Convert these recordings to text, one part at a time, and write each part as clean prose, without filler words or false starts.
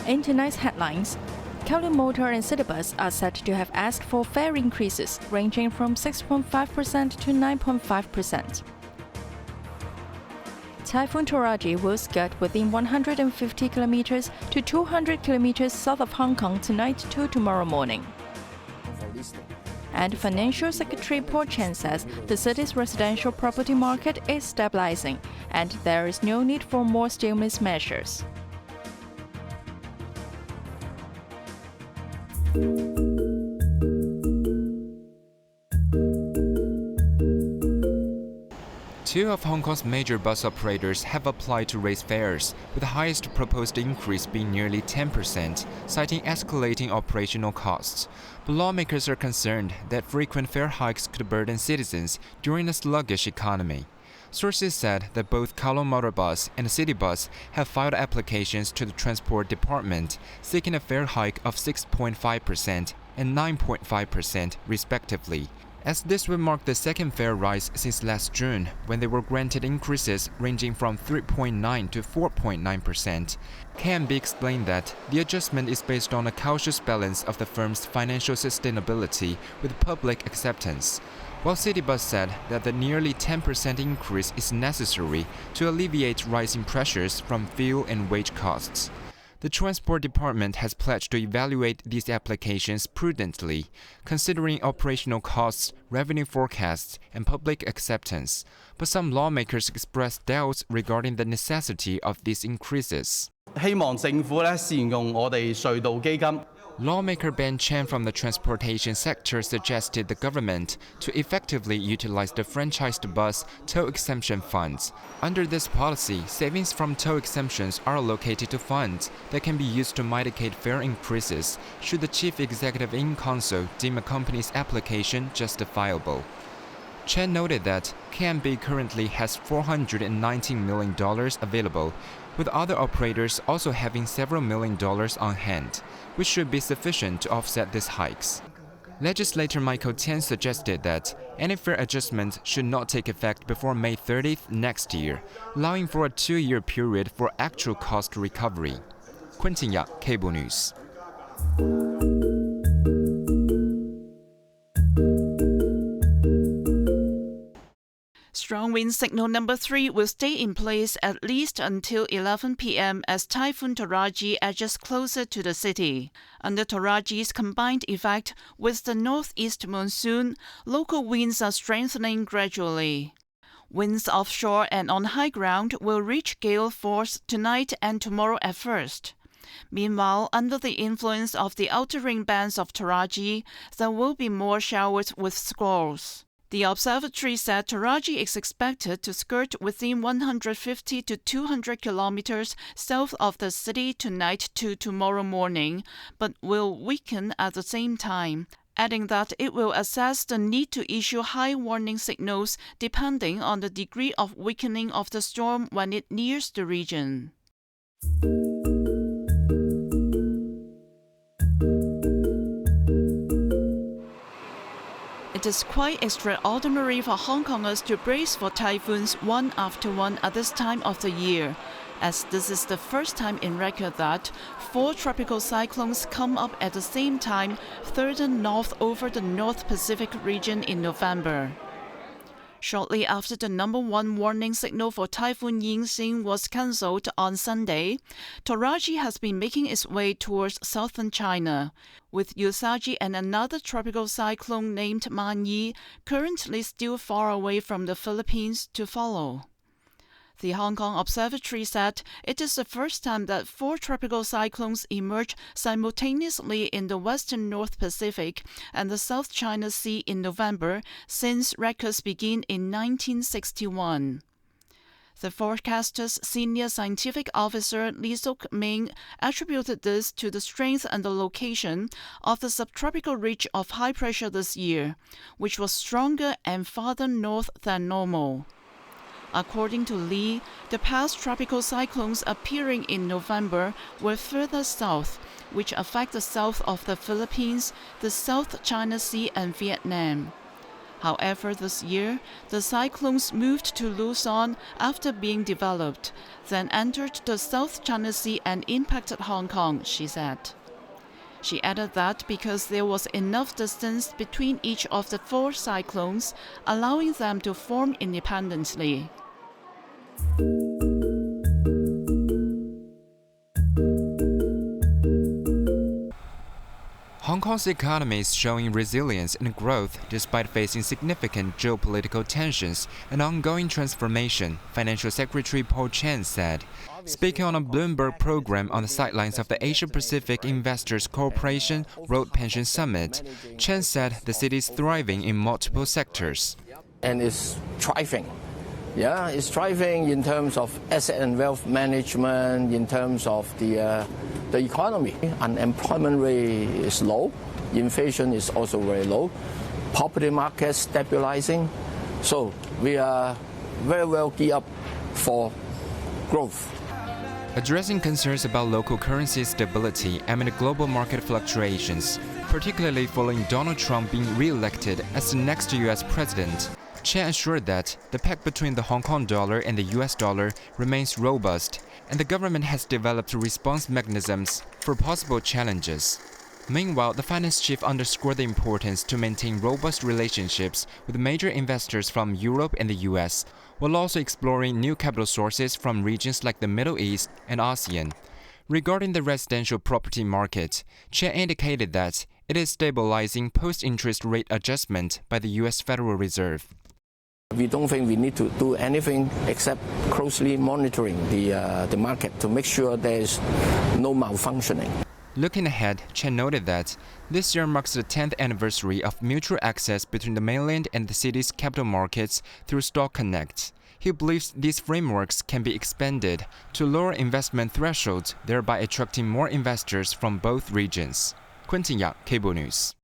In tonight's headlines, Kowloon Motor and Citybus are said to have asked for fare increases ranging from 6.5% to 9.5%. Typhoon Toraji will skirt within 150 kilometers to 200 kilometers south of Hong Kong tonight to tomorrow morning. And Financial Secretary Paul Chen says the city's residential property market is stabilising and there is no need for more stimulus measures. Two of Hong Kong's major bus operators have applied to raise fares, with the highest proposed increase being nearly 10%, citing escalating operational costs. But lawmakers are concerned that frequent fare hikes could burden citizens during a sluggish economy. Sources said that both Kowloon Motor and Citybus have filed applications to the Transport Department, seeking a fare hike of 6.5% and 9.5% respectively, as this will mark the second fare rise since last June, when they were granted increases ranging from 3.9% to 4.9%. KMB explained that the adjustment is based on a cautious balance of the firm's financial sustainability with public acceptance, while Citybus said that the nearly 10% increase is necessary to alleviate rising pressures from fuel and wage costs. The Transport Department has pledged to evaluate these applications prudently, considering operational costs, revenue forecasts, and public acceptance. But some lawmakers expressed doubts regarding the necessity of these increases. 希望政府善用我哋隧道基金。 Lawmaker Ben Chen from the transportation sector suggested the government to effectively utilize the franchised bus toll exemption funds. Under this policy, savings from toll exemptions are allocated to funds that can be used to mitigate fare increases should the chief executive in council deem a company's application justifiable. Chen noted that KMB currently has $419 million available, with other operators also having several $1 million on hand, which should be sufficient to offset these hikes. Legislator Michael Tian suggested that any fare adjustment should not take effect before May 30th next year, allowing for a 2-year period for actual cost recovery. Quentin Ya, Cable News. Strong wind signal number 3 will stay in place at least until 11 p.m. as Typhoon Toraji edges closer to the city. Under Toraji's combined effect with the northeast monsoon, local winds are strengthening gradually. Winds offshore and on high ground will reach gale force tonight and tomorrow at first. Meanwhile, under the influence of the outer ring bands of Toraji, there will be more showers with squalls. The observatory said Toraji is expected to skirt within 150 to 200 kilometers south of the city tonight to tomorrow morning, but will weaken at the same time, adding that it will assess the need to issue high warning signals depending on the degree of weakening of the storm when it nears the region. It is quite extraordinary for Hong Kongers to brace for typhoons one after one at this time of the year, as this is the first time in record that 4 tropical cyclones come up at the same time further north over the North Pacific region in November. Shortly after the number 1 warning signal for Typhoon Yingxing was cancelled on Sunday, Toraji has been making its way towards southern China, with Usagi and another tropical cyclone named Manyi currently still far away from the Philippines to follow. The Hong Kong Observatory said it is the first time that 4 tropical cyclones emerge simultaneously in the western North Pacific and the South China Sea in November since records began in 1961. The forecaster's senior scientific officer Lee Sok-ming attributed this to the strength and the location of the subtropical ridge of high pressure this year, which was stronger and farther north than normal. According to Lee, the past tropical cyclones appearing in November were further south, which affect the south of the Philippines, the South China Sea and Vietnam. However, this year, the cyclones moved to Luzon after being developed, then entered the South China Sea and impacted Hong Kong, she said. She added that because there was enough distance between each of the 4 cyclones, allowing them to form independently. Hong Kong's economy is showing resilience and growth despite facing significant geopolitical tensions and ongoing transformation, Financial Secretary Paul Chen said. Speaking on a Bloomberg program on the sidelines of the Asia-Pacific Investors Cooperation Road Pension Summit, Chen said the city is thriving in multiple sectors. And it's thriving. Yeah, it's thriving in terms of asset and wealth management, in terms of the economy. Unemployment rate is low. Inflation is also very low. Property market stabilising. So we are very well geared up for growth. Addressing concerns about local currency stability amid global market fluctuations, particularly following Donald Trump being re-elected as the next U.S. president, Chen assured that the peg between the Hong Kong dollar and the US dollar remains robust, and the government has developed response mechanisms for possible challenges. Meanwhile, the finance chief underscored the importance to maintain robust relationships with major investors from Europe and the US, while also exploring new capital sources from regions like the Middle East and ASEAN. Regarding the residential property market, Chen indicated that it is stabilizing post-interest rate adjustment by the US Federal Reserve. We don't think we need to do anything except closely monitoring the market to make sure there is no malfunctioning. Looking ahead, Chen noted that this year marks the 10th anniversary of mutual access between the mainland and the city's capital markets through Stock Connect. He believes these frameworks can be expanded to lower investment thresholds, thereby attracting more investors from both regions. Quentin Yang, Cable News.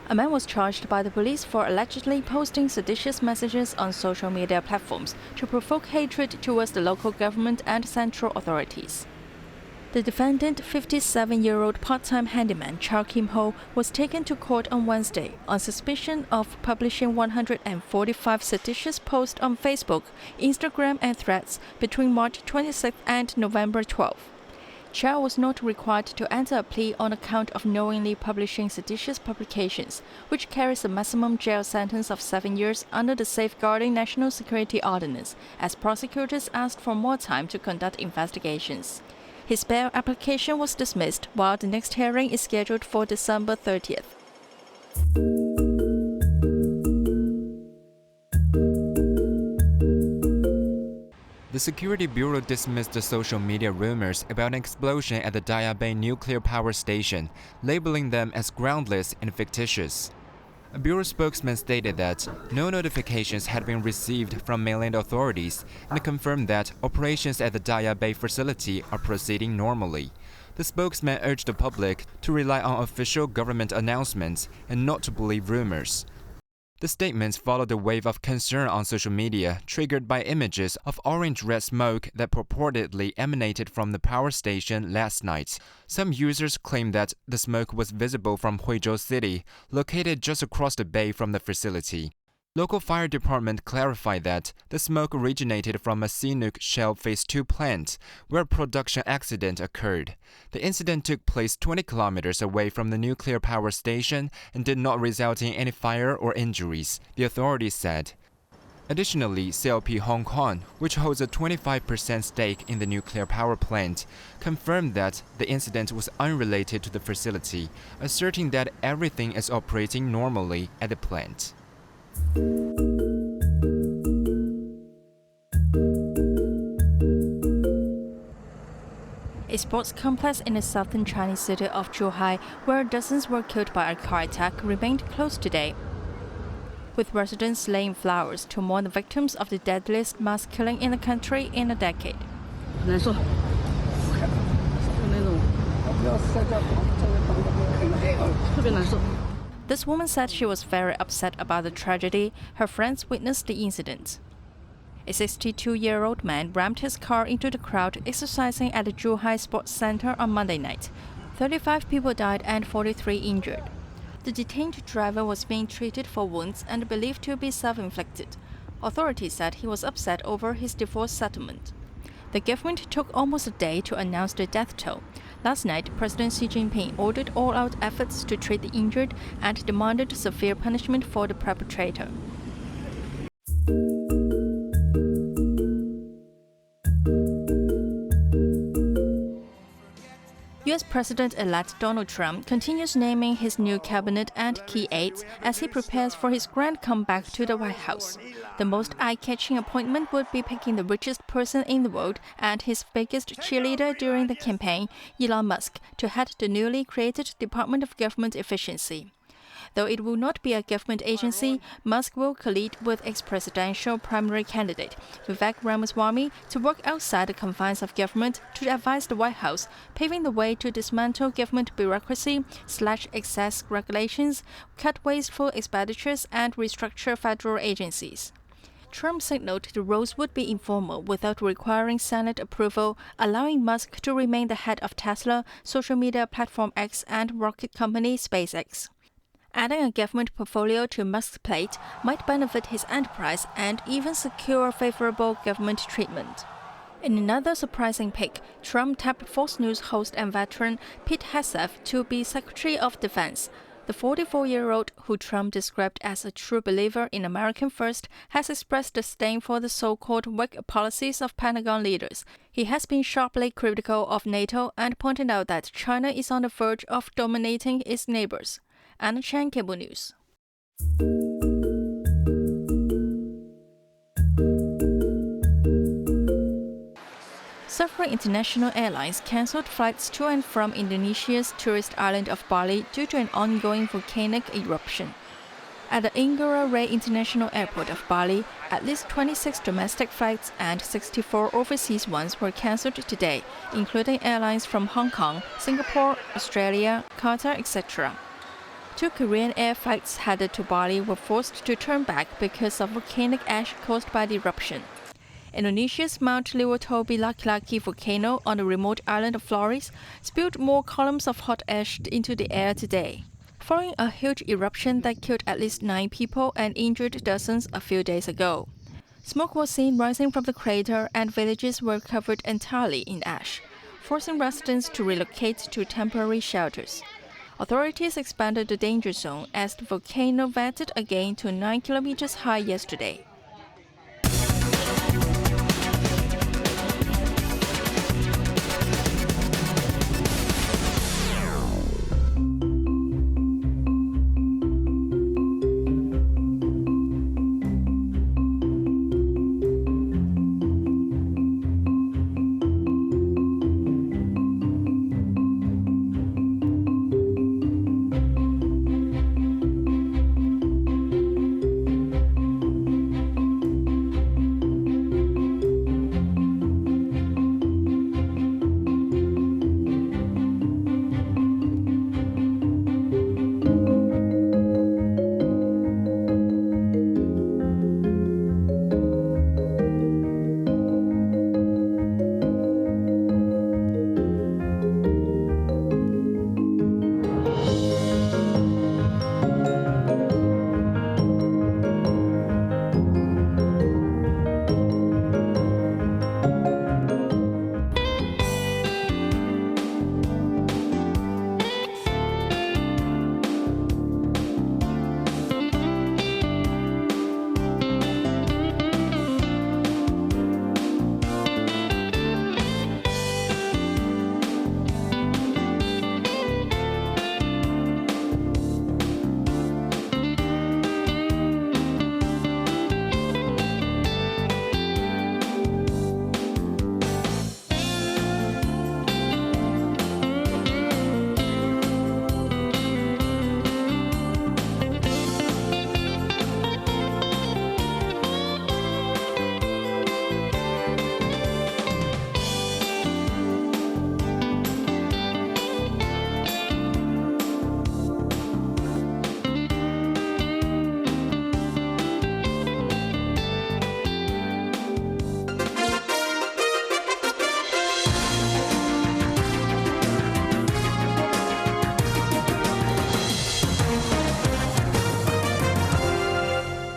A man was charged by the police for allegedly posting seditious messages on social media platforms to provoke hatred towards the local government and central authorities. The defendant, 57-year-old part-time handyman Chow Kim Ho, was taken to court on Wednesday on suspicion of publishing 145 seditious posts on Facebook, Instagram and Threads between March 26 and November 12. Chow was not required to enter a plea on account of knowingly publishing seditious publications, which carries a maximum jail sentence of 7 years under the Safeguarding National Security Ordinance, as prosecutors asked for more time to conduct investigations. His bail application was dismissed, while the next hearing is scheduled for December 30th. The Security Bureau dismissed the social media rumors about an explosion at the Daya Bay nuclear power station, labeling them as groundless and fictitious. A bureau spokesman stated that no notifications had been received from mainland authorities and confirmed that operations at the Daya Bay facility are proceeding normally. The spokesman urged the public to rely on official government announcements and not to believe rumors. The statements followed a wave of concern on social media, triggered by images of orange-red smoke that purportedly emanated from the power station last night. Some users claimed that the smoke was visible from Huizhou City, located just across the bay from the facility. Local fire department clarified that the smoke originated from a CNOOC Shell Phase 2 plant, where a production accident occurred. The incident took place 20 kilometers away from the nuclear power station and did not result in any fire or injuries, the authorities said. Additionally, CLP Hong Kong, which holds a 25% stake in the nuclear power plant, confirmed that the incident was unrelated to the facility, asserting that everything is operating normally at the plant. A sports complex in the southern Chinese city of Zhuhai, where dozens were killed by a car attack, remained closed today, with residents laying flowers to mourn the victims of the deadliest mass killing in the country in a decade. This woman said she was very upset about the tragedy. Her friends witnessed the incident. A 62-year-old man rammed his car into the crowd exercising at the Zhuhai Sports Center on Monday night. 35 people died and 43 injured. The detained driver was being treated for wounds and believed to be self-inflicted. Authorities said he was upset over his divorce settlement. The government took almost a day to announce the death toll. Last night, President Xi Jinping ordered all-out efforts to treat the injured and demanded severe punishment for the perpetrator. U.S. President-elect Donald Trump continues naming his new cabinet and key aides as he prepares for his grand comeback to the White House. The most eye-catching appointment would be picking the richest person in the world and his biggest cheerleader during the campaign, Elon Musk, to head the newly created Department of Government Efficiency. Though it will not be a government agency, Musk will collide with ex-presidential primary candidate Vivek Ramaswamy to work outside the confines of government to advise the White House, paving the way to dismantle government bureaucracy, slash excess regulations, cut wasteful expenditures, and restructure federal agencies. Trump signaled the roles would be informal without requiring Senate approval, allowing Musk to remain the head of Tesla, social media platform X, and rocket company SpaceX. Adding a government portfolio to Musk's plate might benefit his enterprise and even secure favorable government treatment. In another surprising pick, Trump tapped Fox News host and veteran Pete Hegseth to be Secretary of Defense. The 44-year-old, who Trump described as a true believer in American First, has expressed disdain for the so-called weak policies of Pentagon leaders. He has been sharply critical of NATO and pointed out that China is on the verge of dominating its neighbors. Anna Chan, Cable News. Several international airlines cancelled flights to and from Indonesia's tourist island of Bali due to an ongoing volcanic eruption. At the Ngurah Rai International Airport of Bali, at least 26 domestic flights and 64 overseas ones were cancelled today, including airlines from Hong Kong, Singapore, Australia, Qatar, etc. 2 Korean air flights headed to Bali were forced to turn back because of volcanic ash caused by the eruption. Indonesia's Mount Lewatobi Laki-Laki volcano on the remote island of Flores spewed more columns of hot ash into the air today, following a huge eruption that killed at least 9 people and injured dozens a few days ago. Smoke was seen rising from the crater and villages were covered entirely in ash, forcing residents to relocate to temporary shelters. Authorities expanded the danger zone as the volcano vented again to 9 kilometers high yesterday.